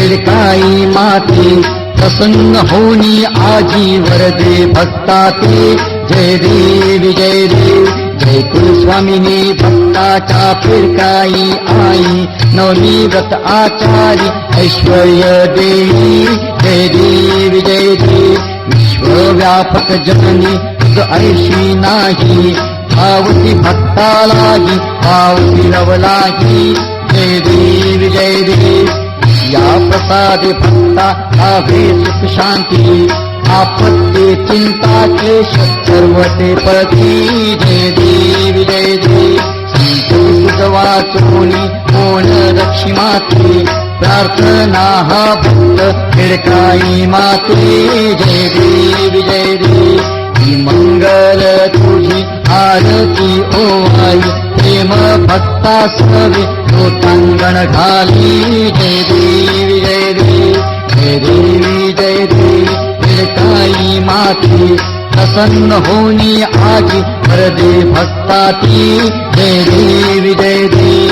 खिडकाई माते प्रसन्न होनी आजी वरदे भक्ताते जय देव जय देव जय कुलस्वामिनी भक्ताच्या फिरकाई आई नवमी व्रत आचारी ऐश्वर्य देवी जय देव जय देव विश्वव्यापक जननी तुझ ऐशी नाही पावती भक्तालागी पावती लवलागी जय देव जय देव या प्रसादे भक्ता लाभे सुख शांती आपत्ती चिंता क्लेश सर्व ते पळती जय देव जय देव संत वाचोनी कोण रक्षी माते प्रार्थना हा भक्त खिडकाई माते जय देव जय देव मंगल तुझी आरती ओवाई प्रेम भक्ता सवे लोटांगण घाली जय देव जय देव जय देवी जय देव खिडकाई माते प्रसन्न होनी आजी वरदे भक्ताती जय देव जय देव